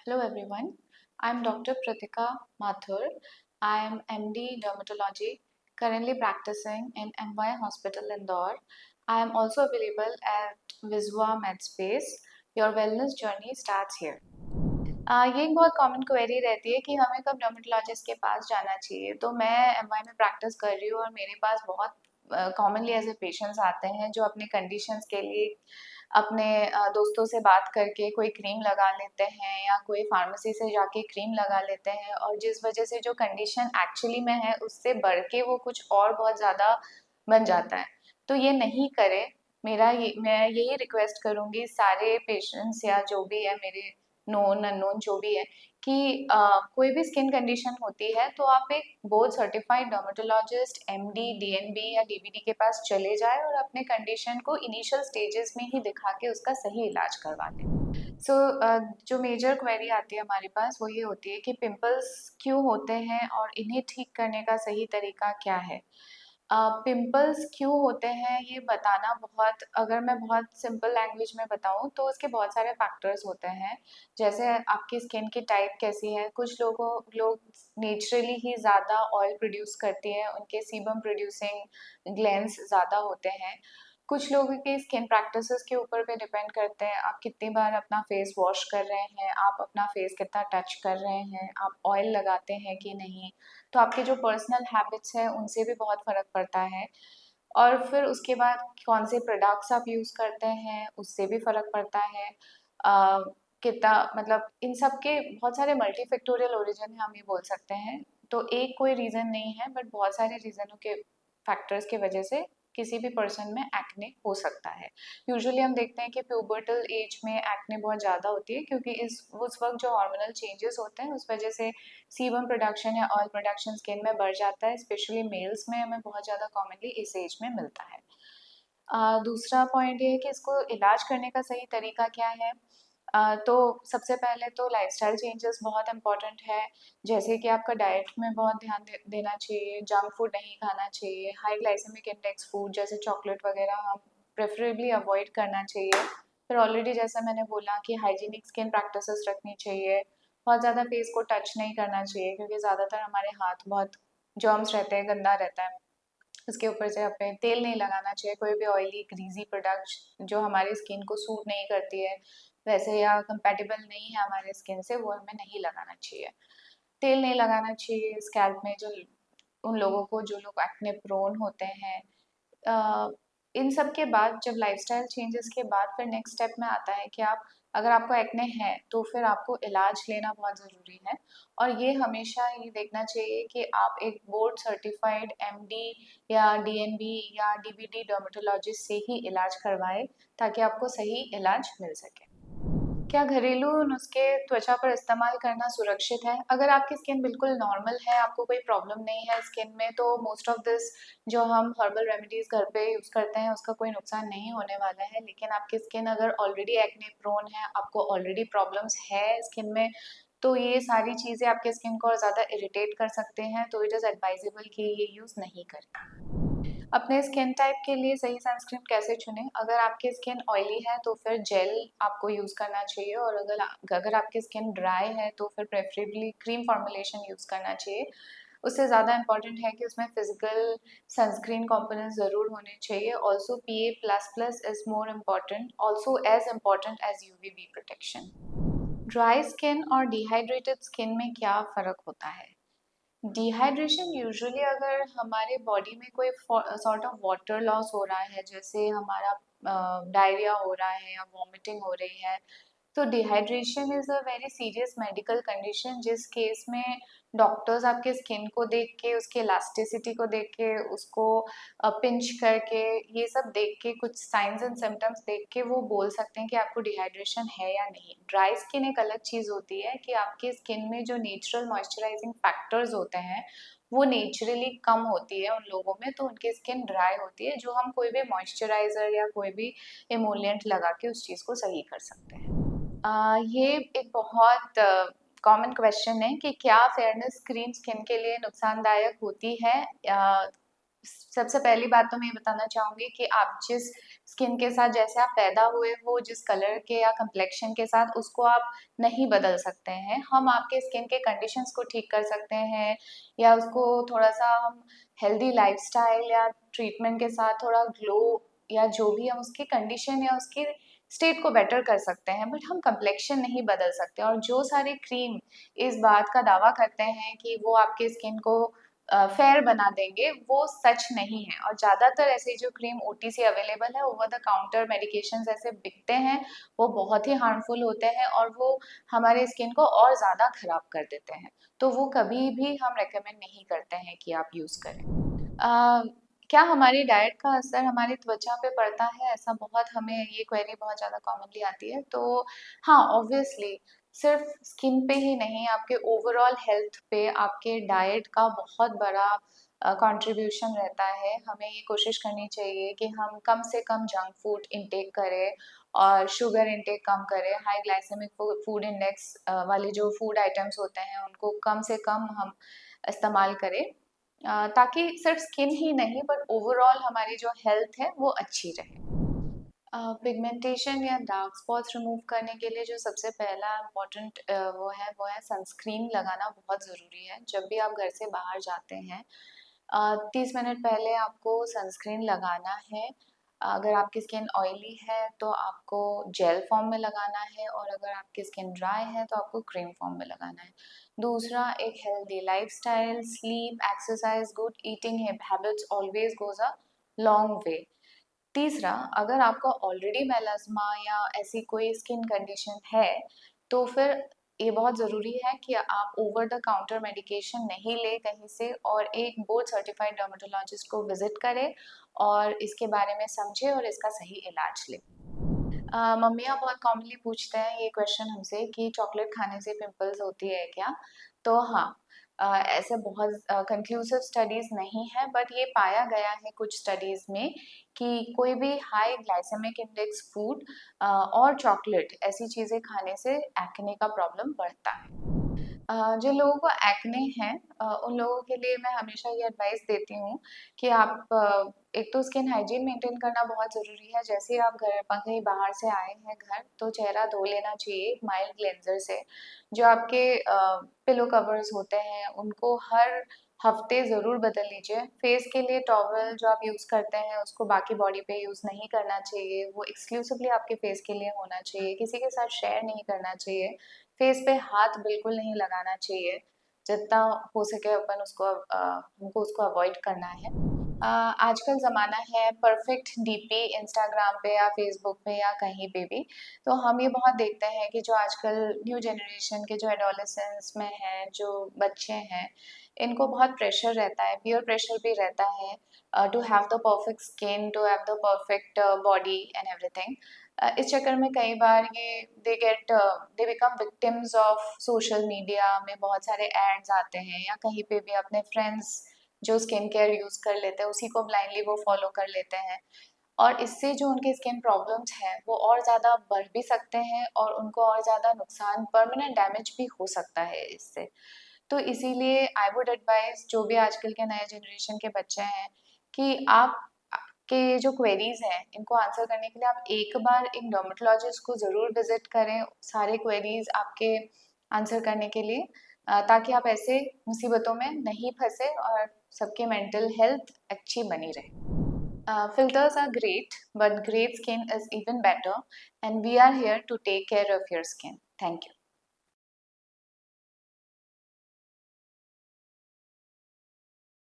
Hello everyone, I'm Dr. Pratika Mathur. I am MD Dermatology, currently practicing in MY Hospital Indore. I am also available at Viswa MedSpace. Your wellness journey starts here. ये एक बहुत common query रहती है कि हमें कब dermatologist के पास जाना चाहिए। तो मैं एमवाई में प्रैक्टिस कर रही हूँ और मेरे पास बहुत कॉमनली ऐसे पेशेंट्स आते हैं जो अपने कंडीशंस के लिए अपने दोस्तों से बात करके कोई क्रीम लगा लेते हैं या कोई फार्मेसी से जाके क्रीम लगा लेते हैं और जिस वजह से जो कंडीशन एक्चुअली में है उससे बढ़ के वो कुछ और बहुत ज़्यादा बन जाता है। तो ये नहीं करें। मैं यही रिक्वेस्ट करूँगी सारे पेशेंट्स या जो भी है मेरे नोन अननोन जो भी है कि कोई भी स्किन कंडीशन होती है तो आप एक board certified dermatologist MD DNB या डीबीडी के पास चले जाए और अपने कंडीशन को इनिशियल स्टेजेस में ही दिखा के उसका सही इलाज करवा दें। सो जो मेजर क्वेरी आती है हमारे पास वो ये होती है कि पिंपल्स क्यों होते हैं और इन्हें ठीक करने का सही तरीका क्या है। पिंपल्स क्यों होते हैं ये बताना बहुत, अगर मैं बहुत सिंपल लैंग्वेज में बताऊँ तो उसके बहुत सारे फैक्टर्स होते हैं। जैसे आपकी स्किन की टाइप कैसी है, कुछ लोग नेचुरली ही ज़्यादा ऑयल प्रोड्यूस करती है, उनके सीबम प्रोड्यूसिंग ग्लैंड्स ज़्यादा होते हैं। कुछ लोगों की स्किन प्रैक्टिसेस के ऊपर पे डिपेंड करते हैं, आप कितनी बार अपना फेस वॉश कर रहे हैं, आप अपना फेस कितना टच कर रहे हैं, आप ऑयल लगाते हैं कि नहीं। तो आपके जो पर्सनल हैबिट्स हैं उनसे भी बहुत फ़र्क पड़ता है। और फिर उसके बाद कौन से प्रोडक्ट्स आप यूज़ करते हैं उससे भी फ़र्क पड़ता है। कितना मतलब इन सब के बहुत सारे मल्टीफैक्टोरियल ओरिजिन है, हम ये बोल सकते हैं। तो एक कोई रीज़न नहीं है बट बहुत सारे रीज़नों के फैक्टर्स की वजह से किसी भी पर्सन में एक्ने हो सकता है। यूजुअली हम देखते हैं कि प्यूबर्टल एज में एक्ने बहुत ज़्यादा होती है क्योंकि इस उस वक्त जो हार्मोनल चेंजेस होते हैं उस वजह से सीबम प्रोडक्शन या ऑयल प्रोडक्शन स्किन में बढ़ जाता है। स्पेशली मेल्स में हमें बहुत ज़्यादा कॉमनली इस एज में मिलता है। दूसरा पॉइंट ये है कि इसको इलाज करने का सही तरीका क्या है। तो सबसे पहले तो लाइफस्टाइल चेंजेस बहुत इम्पोर्टेंट है। जैसे कि आपका डाइट में बहुत ध्यान देना चाहिए, जंक फूड नहीं खाना चाहिए, हाई ग्लाइसेमिक इंडेक्स फूड जैसे चॉकलेट वगैरह हम प्रेफरेबली अवॉइड करना चाहिए। फिर ऑलरेडी जैसा मैंने बोला कि हाइजीनिक स्किन प्रैक्टिसेस रखनी चाहिए, बहुत ज़्यादा फेस को टच नहीं करना चाहिए क्योंकि ज़्यादातर हमारे हाथ बहुत जर्म्स रहते हैं, गंदा रहता है। उसके ऊपर से हमें तेल नहीं लगाना चाहिए, कोई भी ऑयली ग्रीजी प्रोडक्ट जो हमारी स्किन को सूट नहीं करती है वैसे या कंपैटिबल नहीं है हमारे स्किन से, वो हमें नहीं लगाना चाहिए। तेल नहीं लगाना चाहिए स्कैल्प में, जो उन लोगों को जो लोग एक्ने प्रोन होते हैं। अ, इन सब के बाद जब लाइफस्टाइल चेंजेस के बाद फिर नेक्स्ट स्टेप में आता है कि आप अगर आपको एक्ने है तो फिर आपको इलाज लेना बहुत ज़रूरी है। और ये हमेशा ये देखना चाहिए कि आप एक बोर्ड सर्टिफाइड एमडी या डीएनबी या डीबीडी डर्मेटोलॉजिस्ट से ही इलाज करवाएं ताकि आपको सही इलाज मिल सके। क्या घरेलू नुस्खे त्वचा पर इस्तेमाल करना सुरक्षित है? अगर आपकी स्किन बिल्कुल नॉर्मल है, आपको कोई प्रॉब्लम नहीं है स्किन में, तो मोस्ट ऑफ दिस जो हम हर्बल रेमेडीज़ घर पे यूज़ करते हैं, उसका कोई नुकसान नहीं होने वाला है। लेकिन आपकी स्किन अगर ऑलरेडी एक्ने प्रोन है, आपको ऑलरेडी प्रॉब्लम्स है स्किन में, तो ये सारी चीज़ें आपके स्किन को और ज़्यादा इरिटेट कर सकते हैं, तो इट इज़ एडवाइजेबल कि ये यूज़ नहीं करें। अपने स्किन टाइप के लिए सही सनस्क्रीन कैसे चुनें? अगर आपकी स्किन ऑयली है तो फिर जेल आपको यूज़ करना चाहिए और अगर आपकी स्किन ड्राई है तो फिर प्रेफरेबली क्रीम फॉर्मुलेशन यूज़ करना चाहिए। उससे ज़्यादा इम्पॉर्टेंट है कि उसमें फिजिकल सनस्क्रीन कंपोनेंट्स ज़रूर होने चाहिए। Also PA++ is more important, also as important as UVB protection. Dry skin और डिहाइड्रेटेड स्किन में क्या फ़र्क होता है? डिहाइड्रेशन यूजुअली अगर हमारे बॉडी में कोई सॉर्ट ऑफ वाटर लॉस हो रहा है, जैसे हमारा डायरिया हो रहा है या वॉमिटिंग हो रही है, तो dehydration is a very serious medical condition जिस केस में डॉक्टर्स आपके स्किन को देख के, उसके इलास्टिसिटी को देख के, उसको पिंच करके, ये सब देख के, कुछ साइंस एंड सिम्टम्स देख के वो बोल सकते हैं कि आपको डिहाइड्रेशन है या नहीं। ड्राई स्किन एक अलग चीज़ होती है कि आपकी स्किन में जो नेचुरल मॉइस्चराइजिंग फैक्टर्स होते हैं वो नेचुरली कम होती है उन लोगों में, तो उनकी स्किन ड्राई होती है, जो हम कोई भी मॉइस्चराइज़र या कोई भी एमोलिएंट लगा के उस चीज़ को सही कर सकते हैं। ये एक बहुत कॉमन क्वेश्चन है कि क्या फेयरनेस क्रीम स्किन के लिए नुकसानदायक होती है? सबसे पहली बात तो मैं ये बताना चाहूँगी कि आप जिस स्किन के साथ जैसे आप पैदा हुए हो, जिस कलर के या कम्प्लेक्शन के साथ, उसको आप नहीं बदल सकते हैं। हम आपके स्किन के कंडीशंस को ठीक कर सकते हैं या उसको थोड़ा-सा हम हेल्दी लाइफ़स्टाइल या ट्रीटमेंट के साथ थोड़ा ग्लो या जो भी हम उसकी कंडीशन या उसकी स्टेट को बेटर कर सकते हैं, बट हम कम्प्लेक्शन नहीं बदल सकते। और जो सारे क्रीम इस बात का दावा करते हैं कि वो आपके स्किन को फेयर बना देंगे, वो सच नहीं है। और ज़्यादातर ऐसे जो क्रीम ओटीसी अवेलेबल है, ओवर द काउंटर मेडिकेशंस ऐसे बिकते हैं, वो बहुत ही हार्मफुल होते हैं और वो हमारे स्किन को और ज़्यादा खराब कर देते हैं। तो वो कभी भी हम रेकमेंड नहीं करते हैं कि आप यूज़ करें। अ, क्या हमारी डाइट का असर हमारी त्वचा पे पड़ता है? ऐसा बहुत हमें ये क्वेरी बहुत ज़्यादा कॉमनली आती है। तो हाँ, ऑब्वियसली सिर्फ़ स्किन पे ही नहीं, आपके ओवरऑल हेल्थ पे आपके डाइट का बहुत बड़ा कंट्रीब्यूशन रहता है। हमें ये कोशिश करनी चाहिए कि हम कम से कम जंक फूड इंटेक करें और शुगर इंटेक कम करें। हाई ग्लाइसेमिक फूड इंडेक्स वाले जो फूड आइटम्स होते हैं, उनको कम से कम हम इस्तेमाल करें। ताकि सिर्फ स्किन ही नहीं बट ओवरऑल हमारी जो हेल्थ है वो अच्छी रहे। पिगमेंटेशन या डार्क स्पॉट्स रिमूव करने के लिए जो सबसे पहला इम्पोर्टेंट वो है सनस्क्रीन लगाना बहुत ज़रूरी है। जब भी आप घर से बाहर जाते हैं 30 मिनट पहले आपको सनस्क्रीन लगाना है। अगर आपकी स्किन ऑयली है तो आपको जेल फॉर्म में लगाना है और अगर आपकी स्किन ड्राई है तो आपको क्रीम फॉर्म में लगाना है। दूसरा, एक healthy lifestyle, sleep, exercise, good eating habits always goes a long way. तीसरा, अगर आपको ऑलरेडी मेलास्मा या ऐसी कोई स्किन कंडीशन है, तो फिर ये बहुत ज़रूरी है कि आप ओवर द काउंटर मेडिकेशन नहीं लें कहीं से और एक बोर्ड सर्टिफाइड डर्मेटोलॉजिस्ट को विज़िट करें और इसके बारे में समझें और इसका सही इलाज लें। मम्मियाँ बहुत कॉमनली पूछते हैं ये क्वेश्चन हमसे कि चॉकलेट खाने से पिंपल्स होती है क्या? तो हाँ, ऐसे बहुत कंक्लूसिव स्टडीज़ नहीं है बट ये पाया गया है कुछ स्टडीज़ में कि कोई भी हाई ग्लाइसेमिक इंडेक्स फूड और चॉकलेट ऐसी चीज़ें खाने से एक्ने का प्रॉब्लम बढ़ता है। जिन लोगों को एक्ने है उन लोगों के लिए मैं हमेशा ये एडवाइस देती हूँ कि आप एक तो स्किन हाइजीन मेंटेन करना बहुत ज़रूरी है। जैसे ही आप कहीं बाहर से आए हैं घर, तो चेहरा धो लेना चाहिए एक माइल्ड क्लेंज़र से। जो आपके पिलो कवर्स होते हैं, उनको हर हफ्ते ज़रूर बदल लीजिए। फेस के लिए टॉवल जो आप यूज़ करते हैं, उसको बाकी बॉडी पे यूज़ नहीं करना चाहिए। वो एक्सक्लूसिवली आपके फेस के लिए होना चाहिए, किसी के साथ शेयर नहीं करना चाहिए। फेस पे हाथ बिल्कुल नहीं लगाना चाहिए, जितना हो सके हमको उसको अवॉइड करना है। आजकल ज़माना है परफेक्ट डीपी इंस्टाग्राम पे या फेसबुक पे या कहीं पे भी, तो हम ये बहुत देखते हैं कि जो आजकल न्यू जनरेशन के जो एडोलेसेंस में हैं, जो बच्चे हैं, इनको बहुत प्रेशर रहता है, पीयर प्रेशर भी रहता है to have the perfect skin, to have the perfect body and everything. इस चक्कर में कई बार ये they become victims of social media में बहुत सारे एड्स आते हैं या कहीं पे भी अपने फ्रेंड्स जो स्किन केयर यूज़ कर लेते हैं उसी को ब्लाइंडली वो फॉलो कर लेते हैं और इससे जो उनके स्किन प्रॉब्लम्स हैं वो और ज़्यादा बढ़ भी सकते हैं और उनको और ज़्यादा नुकसान, परमानेंट डैमेज भी हो सकता है इससे। तो इसीलिए आई वुड एडवाइस जो भी आजकल के नए जनरेशन के बच्चे हैं कि आप के जो क्वेरीज हैं इनको आंसर करने के लिए आप एक बार एक डर्मेटोलॉजिस्ट को ज़रूर विजिट करें सारे क्वेरीज आपके आंसर करने के लिए, ताकि आप ऐसे मुसीबतों में नहीं फंसे और सबके मेंटल हेल्थ अच्छी बनी रहे। Filters are great, but great skin is even better, and we are here to take care of your skin. Thank you.